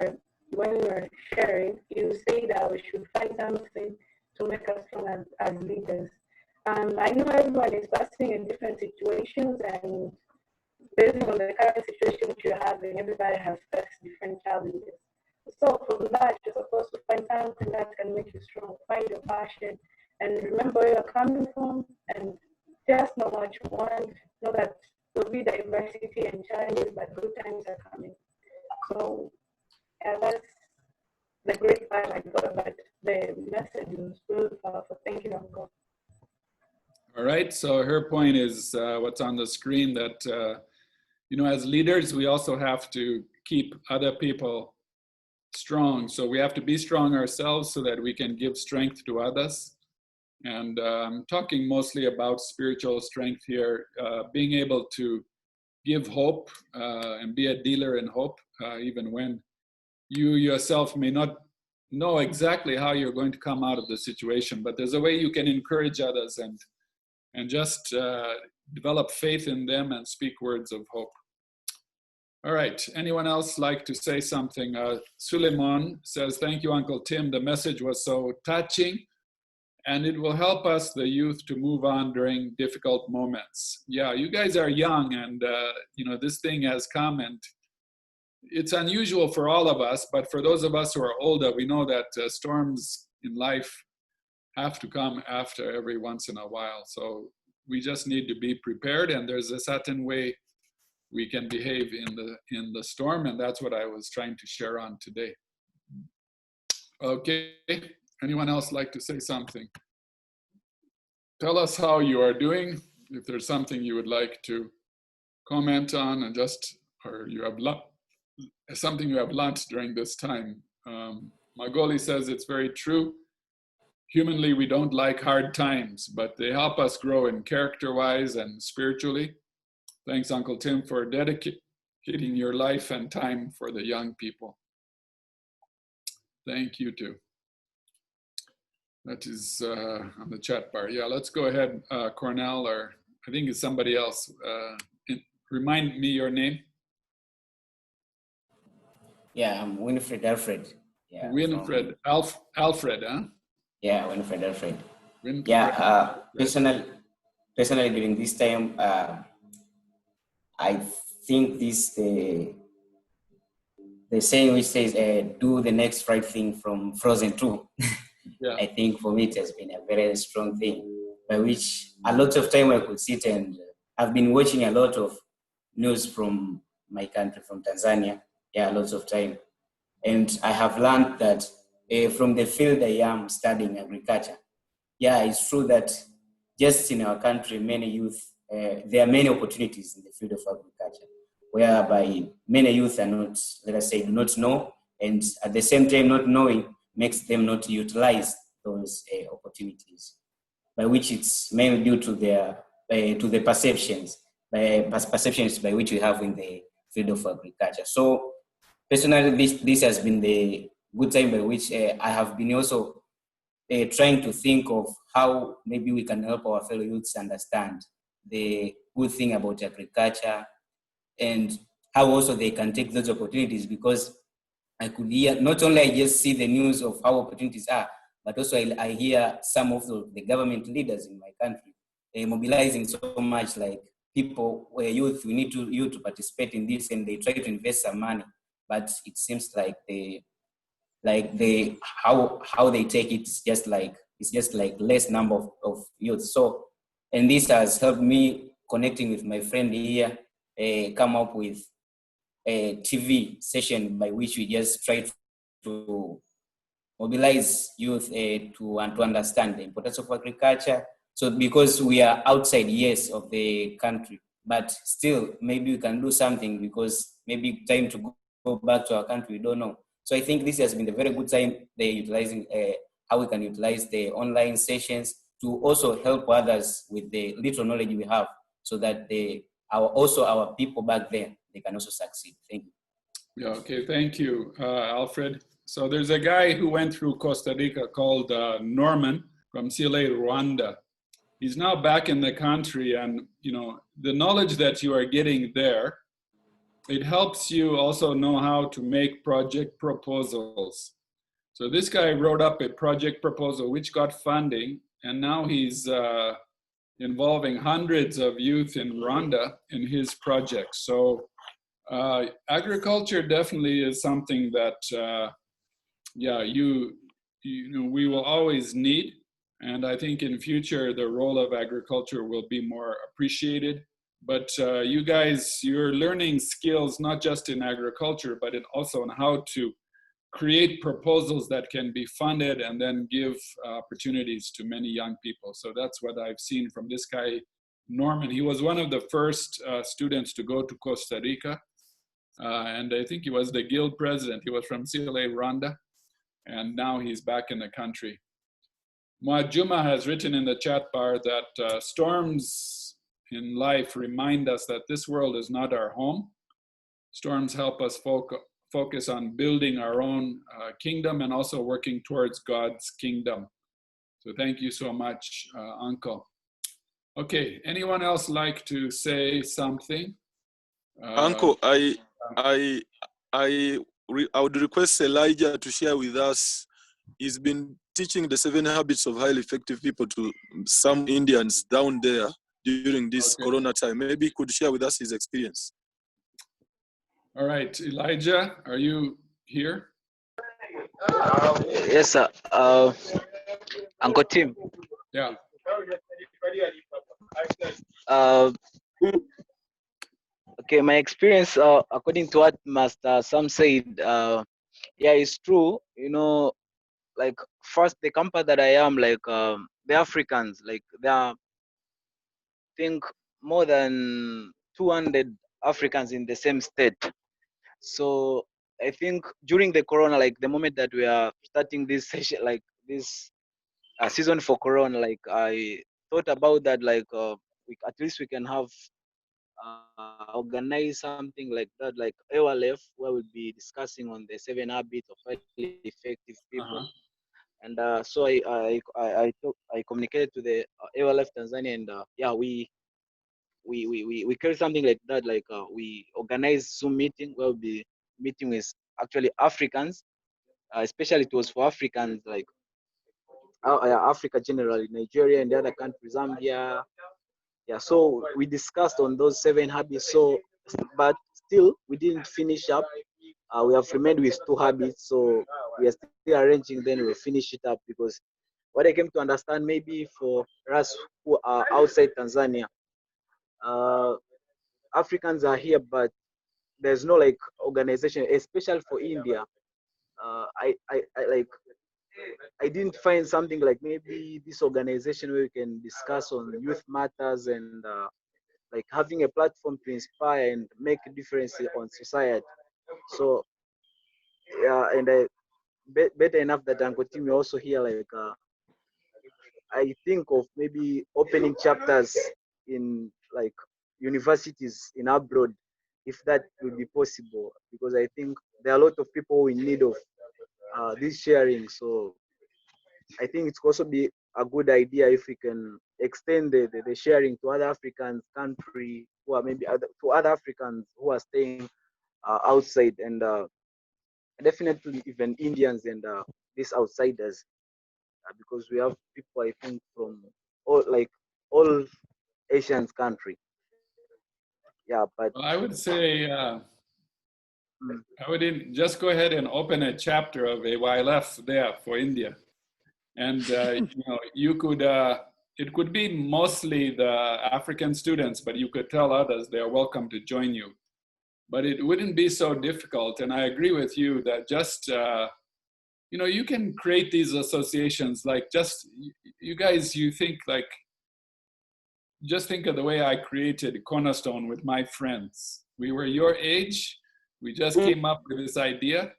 [SPEAKER 7] were sharing. You say that we should find something to make us strong as leaders. I know everyone is passing in different situations, and based on the current situation which you're having, everybody has faced different challenges. So from that, you're supposed to find something that can make you strong, find your passion, and remember where you're coming from, and just know what you want. Know that there'll be diversity and challenges, but good times are coming. So yeah, that's the great part I got about the message was really powerful. Thank you, Uncle.
[SPEAKER 1] All right, so her point is what's on the screen, that as leaders, we also have to keep other people strong. So we have to be strong ourselves so that we can give strength to others. And I'm talking mostly about spiritual strength here, being able to give hope and be a dealer in hope, even when you yourself may not know exactly how you're going to come out of the situation, but there's a way you can encourage others and just develop faith in them and speak words of hope. All right, anyone else like to say something? Suleiman says, thank you, Uncle Tim. The message was so touching, and it will help us, the youth, to move on during difficult moments. Yeah, you guys are young, and this thing has come, and it's unusual for all of us, but for those of us who are older, we know that storms in life have to come after every once in a while. So we just need to be prepared, and there's a certain way we can behave in the storm, and that's what I was trying to share on today. Okay, anyone else like to say something? Tell us how you are doing, if there's something you would like to comment on, and or you have something you have learned during this time. Magoli says it's very true. Humanly, we don't like hard times, but they help us grow in character-wise and spiritually. Thanks, Uncle Tim, for dedicating your life and time for the young people. Thank you, too. That is on the chat bar. Yeah, let's go ahead, Cornell, or I think it's somebody else. Remind me your name.
[SPEAKER 8] Yeah, I'm Winfred Alfred. Yeah,
[SPEAKER 1] Winfred, Alfred, huh?
[SPEAKER 8] Yeah, Winfred Alfred.
[SPEAKER 1] Winfred.
[SPEAKER 8] Yeah, personally during this time, I think the saying which says, do the next right thing from Frozen 2.
[SPEAKER 1] Yeah.
[SPEAKER 8] I think for me it has been a very strong thing, by which a lot of time I could sit, and I've been watching a lot of news from my country, from Tanzania. Yeah, lots of time. And I have learned that from the field I am studying, agriculture. Yeah, it's true that just in our country, many youth, there are many opportunities in the field of agriculture, whereby many youth are not, let us say, do not know, and at the same time not knowing makes them not utilize those opportunities, by which it's mainly due to the perceptions by which we have in the field of agriculture. So personally, this has been the good time by which I have been also trying to think of how maybe we can help our fellow youths understand the good thing about agriculture, and how also they can take those opportunities, because I could hear, not only I just see the news of how opportunities are, but also I hear some of the government leaders in my country mobilizing so much, like people, youth, we need you to participate in this, and they try to invest some money, but it seems like how they take it is just like less number of youth. So, and this has helped me connecting with my friend here, come up with a TV session by which we just try to mobilize youth to understand the importance of agriculture. So because we are outside, yes, of the country, but still maybe we can do something, because maybe time to go back to our country, we don't know. So I think this has been a very good time, utilizing how we can utilize the online sessions to also help others with the little knowledge we have, so that our people back there, they can also succeed. Thank you.
[SPEAKER 1] Yeah, okay, thank you, Alfred. So there's a guy who went through Costa Rica called Norman from CLA, Rwanda. He's now back in the country, and the knowledge that you are getting there, it helps you also know how to make project proposals. So this guy wrote up a project proposal which got funding, and now he's involving hundreds of youth in Rwanda in his project. So agriculture definitely is something that we will always need, and I think in future the role of agriculture will be more appreciated. But you guys, you're learning skills not just in agriculture, but also on how to create proposals that can be funded and then give opportunities to many young people. So that's what I've seen from this guy, Norman. He was one of the first students to go to Costa Rica. And I think he was the guild president. He was from CLA Rwanda. And now he's back in the country. Mwajuma has written in the chat bar that storms in life remind us that this world is not our home. Storms help us focus on building our own kingdom and also working towards God's kingdom. So thank you so much, Uncle. Okay, anyone else like to say something?
[SPEAKER 3] Uncle, I would request Elijah to share with us. He's been teaching the 7 habits of highly effective people to some Indians down there during this Corona time. Maybe he could share with us his experience.
[SPEAKER 1] All right, Elijah, are you here?
[SPEAKER 6] Yes, sir. Uncle Tim.
[SPEAKER 1] Yeah.
[SPEAKER 6] Okay, my experience, according to what Master Sam said, yeah, it's true. You know, like first the campus that I am, like the Africans, like there are, I think, more than 200 Africans in the same state. So I think during the Corona, like the moment that we are starting this session, like this season for Corona, like I thought about that, like at least we can have organize something like that, like AOLF, where we'll be discussing on the 7 habits of highly effective people. And so I communicated to the AOLF Tanzania, and yeah, we carry something like that, like we organize Zoom meeting where we'll be meeting with actually Africans, especially it was for Africans, like Africa generally, Nigeria and the other countries, Zambia. Yeah, so we discussed on those 7 habits. So, but still we didn't finish up. We have remained with 2 habits, so we are still arranging. Then we'll finish it up, because what I came to understand, maybe for us who are outside Tanzania, Africans are here, but there's no like organization, especially for India. I didn't find something like maybe this organization where we can discuss on youth matters and like having a platform to inspire and make a difference on society. So yeah, and better enough that Uncle Tim also here, like I think of maybe opening chapters in like universities in abroad, if that will be possible, because I think there are a lot of people in need of this sharing. So I think it's also be a good idea if we can extend the sharing to other African countries who are maybe to other Africans who are staying outside, and definitely even Indians and these outsiders, because we have people, I think, from all Asian country. Yeah, but
[SPEAKER 1] well, I would say I would just go ahead and open a chapter of AYLF there for India. And you know, you could, it could be mostly the African students, but you could tell others they are welcome to join you. But it wouldn't be so difficult. And I agree with you that just, you know, you can create these associations, like just, you guys, you think like, just think of the way I created Cornerstone with my friends. We were your age, we just came up with this idea,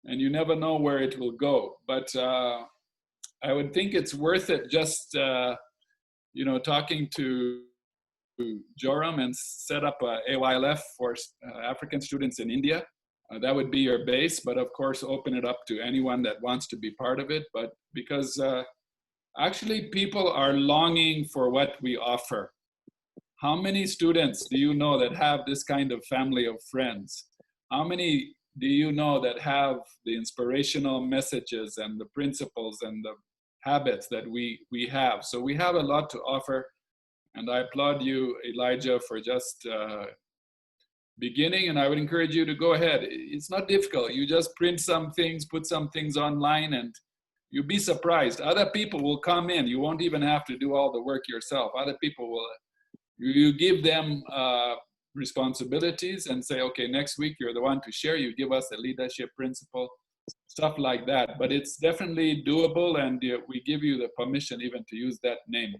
[SPEAKER 1] and you never know where it will go. But I would think it's worth it just, you know, talking to Joram and set up a AYLF for African students in India. That would be your base, but of course, open it up to anyone that wants to be part of it. But because actually people are longing for what we offer. How many students do you know that have this kind of family of friends? How many do you know that have the inspirational messages and the principles and the habits that we have? So we have a lot to offer, and I applaud you, Elijah, for just beginning, and I would encourage you to go ahead. It's not difficult. You just print some things, put some things online, and you'll be surprised. Other people will come in. You won't even have to do all the work yourself. Other people will, you give them responsibilities and say, okay, next week you're the one to share. You give us a leadership principle, stuff like that. But it's definitely doable, and we give you the permission even to use that name.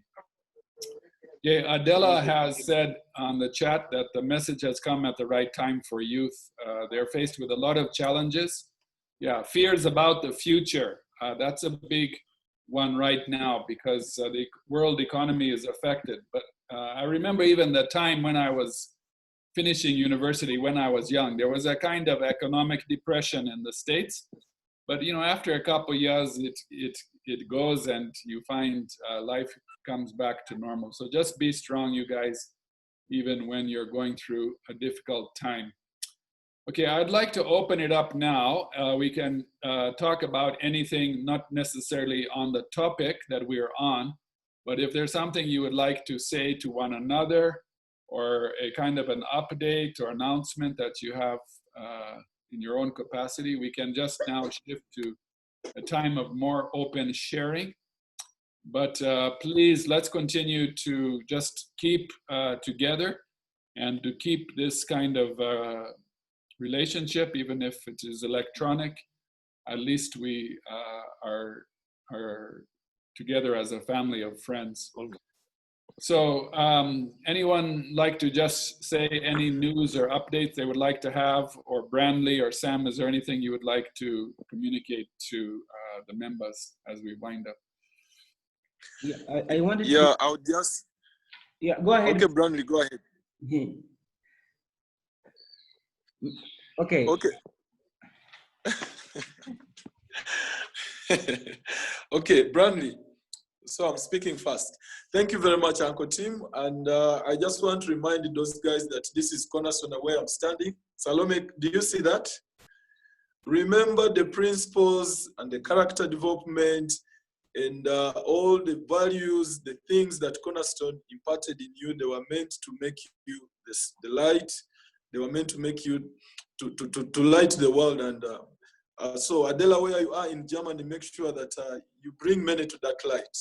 [SPEAKER 1] Yeah, Adela has said on the chat that the message has come at the right time for youth. They're faced with a lot of challenges. Yeah, fears about the future. That's a big one right now because the world economy is affected. But I remember even the time when I was finishing university, when I was young, there was a kind of economic depression in the States. But you know, after a couple of years, it goes, and you find life comes back to normal. So just be strong, you guys, even when you're going through a difficult time. Okay, I'd like to open it up now. We can talk about anything, not necessarily on the topic that we're on, but if there's something you would like to say to one another, or a kind of an update or announcement that you have in your own capacity, we can just now shift to a time of more open sharing. But please, let's continue to just keep together and to keep this kind of relationship, even if it is electronic. At least we are together as a family of friends. So anyone like to just say any news or updates they would like to have, or Brandley or Sam, is there anything you would like to communicate to the members as we wind up?
[SPEAKER 2] Yeah, I wanted to.
[SPEAKER 3] Yeah, I would just.
[SPEAKER 2] Yeah, go ahead.
[SPEAKER 3] Okay, Brandley, go ahead.
[SPEAKER 2] Okay.
[SPEAKER 3] Okay. Okay, Brandley. So I'm speaking fast. Thank you very much, Uncle Tim. And I just want to remind those guys that this is Cornerstone where I'm standing. Salome, do you see that? Remember the principles and the character development and all the values, the things that Cornerstone imparted in you. They were meant to make you the light. They were meant to make you to light the world. And so Adela, where you are in Germany, make sure that you bring many to that light.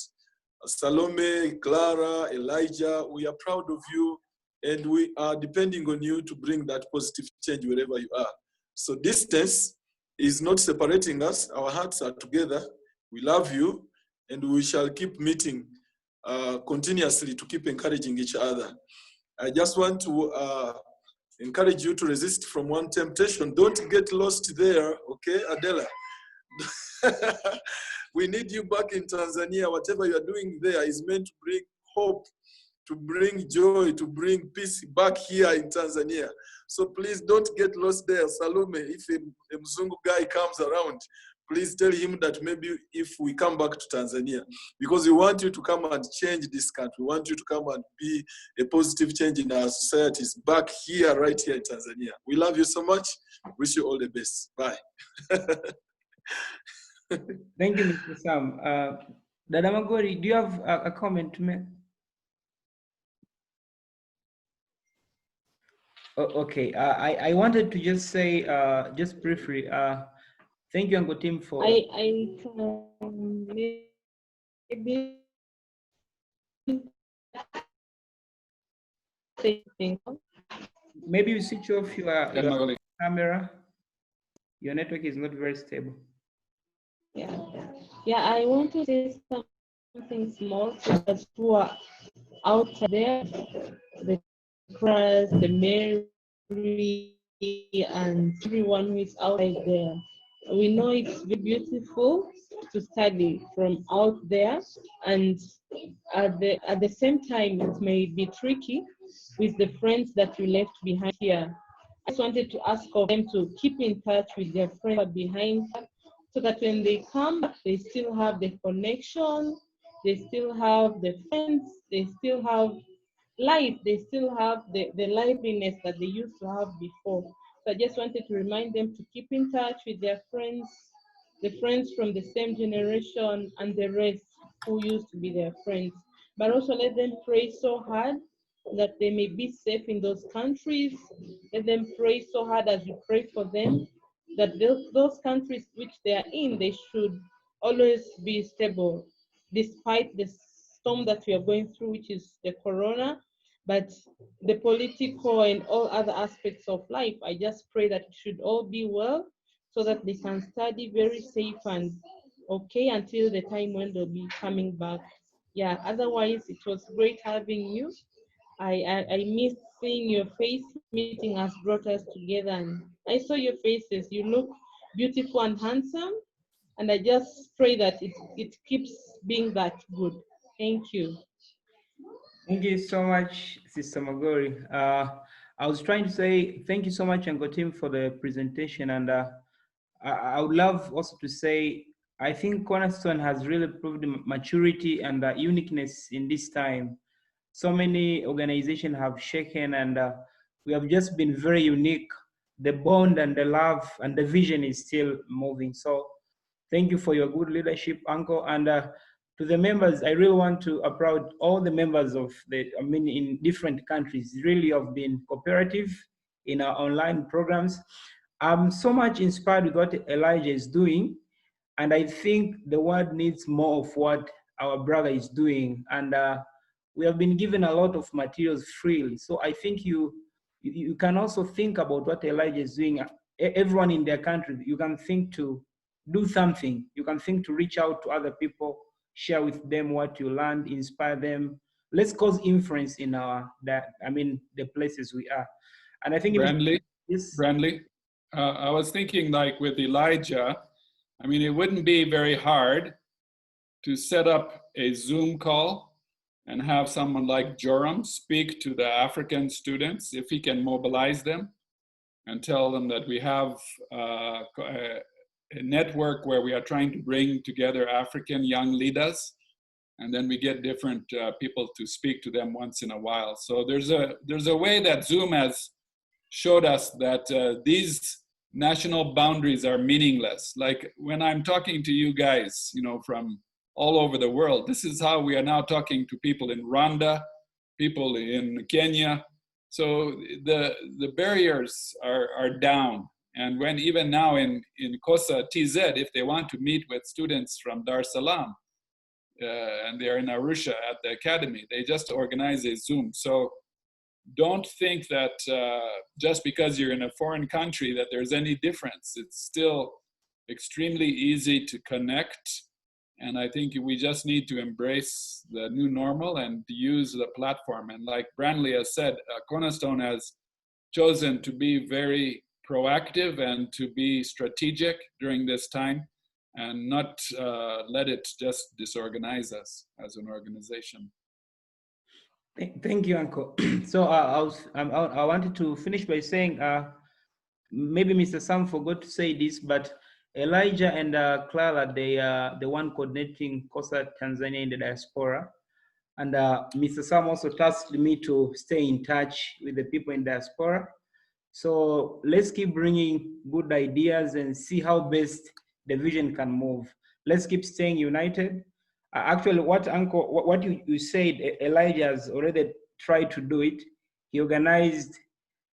[SPEAKER 3] Salome, Clara, Elijah, we are proud of you, and we are depending on you to bring that positive change wherever you are. So distance is not separating us. Our hearts are together. We love you, and we shall keep meeting continuously to keep encouraging each other. I just want to encourage you to resist from one temptation. Don't get lost there, okay, Adela? We need you back in Tanzania. Whatever you are doing there is meant to bring hope, to bring joy, to bring peace back here in Tanzania. So please don't get lost there. Salome, if a Mzungu guy comes around, please tell him that maybe if we come back to Tanzania, because we want you to come and change this country. We want you to come and be a positive change in our societies back here, right here in Tanzania. We love you so much. Wish you all the best. Bye.
[SPEAKER 2] Thank you, Mr. Sam. Dada Magori, do you have a comment to make? Oh, okay, I wanted to just say, just briefly, thank you, Uncle Tim, for...
[SPEAKER 7] I can maybe say something.
[SPEAKER 2] Maybe you switch off your camera. Your network is not very stable.
[SPEAKER 7] Yeah, I want to say something small to us who are out there, the Christ, the Mary, and everyone who is outside there. We know it's very beautiful to study from out there, and at the same time, it may be tricky with the friends that you left behind here. I just wanted to ask of them to keep in touch with their friends behind, so that when they come, they still have the connection, they still have the friends, they still have life, they still have the liveliness that they used to have before. So I just wanted to remind them to keep in touch with their friends, the friends from the same generation and the rest who used to be their friends. But also let them pray so hard that they may be safe in those countries. Let them pray so hard as you pray for them, that those countries which they are in, they should always be stable, despite the storm that we are going through, which is the corona, but the political and all other aspects of life. I just pray that it should all be well,
[SPEAKER 9] so that they can study very safe and okay until the time when they'll be coming back. Yeah, otherwise it was great having you. I missed seeing your face. Meeting has brought us together, and I saw your faces. You look beautiful and handsome, and I just pray that it keeps being that good. Thank you.
[SPEAKER 2] Thank you so much, Sister Magori. I was trying to say thank you so much, Uncle Tim, for the presentation. And I would love also to say, I think Cornerstone has really proved maturity and uniqueness in this time. So many organizations have shaken, and we have just been very unique. The bond and the love and the vision is still moving. So thank you for your good leadership, Uncle. And to the members, I really want to applaud all the members of in different countries, really have been cooperative in our online programs. I'm so much inspired with what Elijah is doing. And I think the world needs more of what our brother is doing. And we have been given a lot of materials freely. So I think you can also think about what Elijah is doing. Everyone in their country, you can think to do something. You can think to reach out to other people, share with them what you learned, inspire them. Let's cause influence in the places we are. And I think
[SPEAKER 1] Brandley,
[SPEAKER 2] yes.
[SPEAKER 1] Brandley, I was thinking like with Elijah, I mean, it wouldn't be very hard to set up a Zoom call and have someone like Joram speak to the African students, if he can mobilize them and tell them that we have a network where we are trying to bring together African young leaders, and then we get different people to speak to them once in a while. So there's a way that Zoom has showed us that these national boundaries are meaningless. Like when I'm talking to you guys, from all over the world, this is how we are now talking to people in Rwanda, people in Kenya. So the barriers are down. And when even now in COSA TZ, if they want to meet with students from Dar es Salaam, and they're in Arusha at the academy, they just organize a Zoom. So don't think that just because you're in a foreign country that there's any difference. It's still extremely easy to connect. And I think we just need to embrace the new normal and to use the platform. And like Brandley has said, Cornerstone has chosen to be very proactive and to be strategic during this time and not let it just disorganize us as an organization.
[SPEAKER 2] Thank you, Uncle. So I wanted to finish by saying, maybe Mr. Sam forgot to say this, but Elijah and Clara, they are the one coordinating COSA Tanzania in the diaspora. And Mr. Sam also tasked me to stay in touch with the people in diaspora. So let's keep bringing good ideas and see how best the vision can move. Let's keep staying united. Actually, what you said, Elijah has already tried to do it. He organized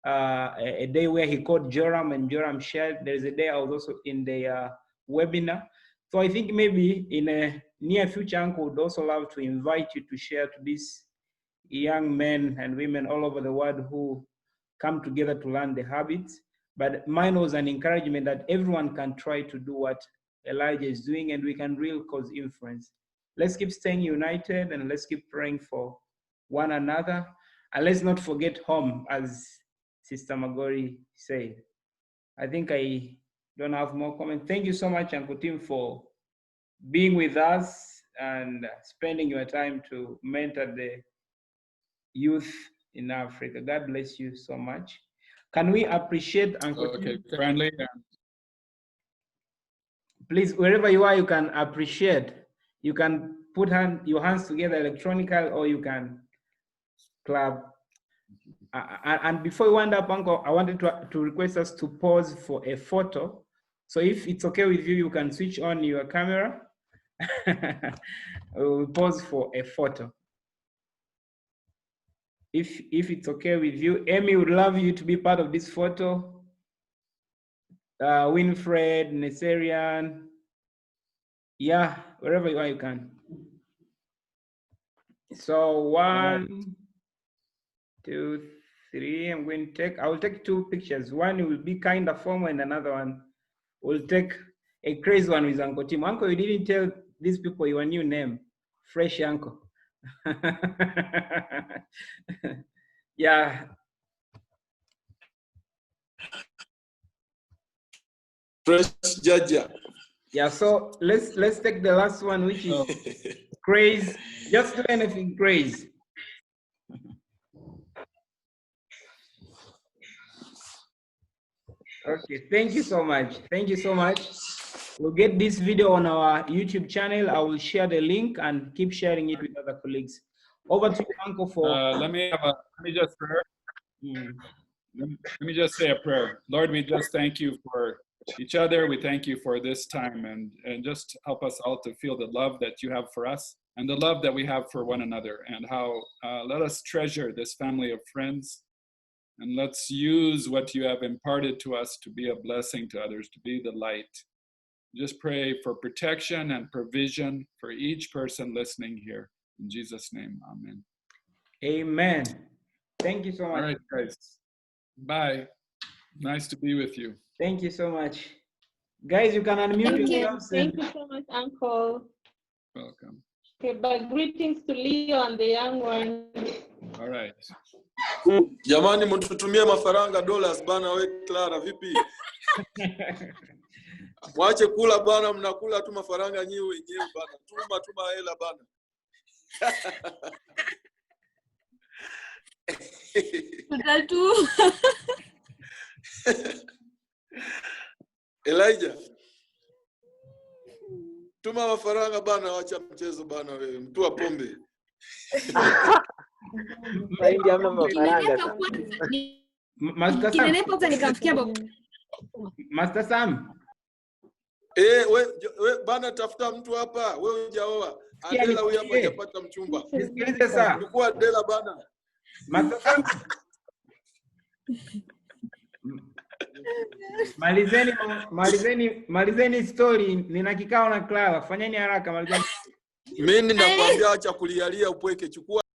[SPEAKER 2] a day where he called Joram and Joram shared. There's a day I was also in the webinar. So I think maybe in a near future, Uncle would also love to invite you to share to these young men and women all over the world who come together to learn the habits. But mine was an encouragement that everyone can try to do what Elijah is doing, and we can really cause influence. Let's keep staying united, and let's keep praying for one another. And let's not forget home, as Sister Magori said. I think I don't have more comments. Thank you so much, Uncle Tim, for being with us and spending your time to mentor the youth in Africa. God bless you so much. Can we appreciate Uncle Tim?
[SPEAKER 1] Friendly.
[SPEAKER 2] Please, wherever you are, you can appreciate. You can put your hands together electronically, or you can clap. And before we wind up, Uncle, I wanted to request us to pause for a photo. So if it's okay with you, you can switch on your camera. We'll pause for a photo. If it's okay with you, Amy would love you to be part of this photo. Winfred, Neserian, yeah, wherever you are, you can. So 1, 2, 3. I will take 2 pictures. One will be kind of formal, and another one we'll take a crazy one with Uncle Tim. Uncle, you didn't tell these people your new name, Fresh Uncle. Yeah.
[SPEAKER 3] Fresh Jaja.
[SPEAKER 2] Yeah, so let's take the last one, which is craze. Just do anything crazy. Okay, thank you so much. Thank you so much. We'll get this video on our YouTube channel. I will share the link and keep sharing it with other colleagues. Over to you, Uncle, for
[SPEAKER 1] let me just pray. Let me just say a prayer. Lord, we just thank you for each other. We thank you for this time, and just help us all to feel the love that you have for us and the love that we have for one another, and how let us treasure this family of friends, and let's use what you have imparted to us to be a blessing to others, to be the light. Just pray for protection and provision for each person listening here. In Jesus' name, amen.
[SPEAKER 2] Amen. Thank you so much.
[SPEAKER 1] All right, guys. Bye. Nice to be with you.
[SPEAKER 2] Thank you so much. Guys, you can unmute yourselves.
[SPEAKER 9] Thank you so much, Uncle.
[SPEAKER 1] Welcome.
[SPEAKER 9] Okay, but greetings to Leo and the young one.
[SPEAKER 1] All right.
[SPEAKER 3] Jamani, mtutumie mafaranga dollars bana, we Clara vipi? Mwache kula bana, mnakula tu mafaranga nyewe wenyewe bana. Tuma hela bana.
[SPEAKER 4] Tutatu.
[SPEAKER 3] Elijah, tuma mafaranga bana, wacha mchezo bana wewe. Mtu wa pombe.
[SPEAKER 2] Master Sam.
[SPEAKER 3] We bana, tafuta mtu hapa. Wewe hujaoa. Adela huyu hapa hajapata mchumba.
[SPEAKER 2] Nisikilize sasa.
[SPEAKER 3] Chukua Adela bana.
[SPEAKER 2] Master Sam. Malizeni story. Nina kikao na Clara. Fanyeni haraka, malizeni.
[SPEAKER 3] Mimi nakwambia acha kulialia upweke, chukua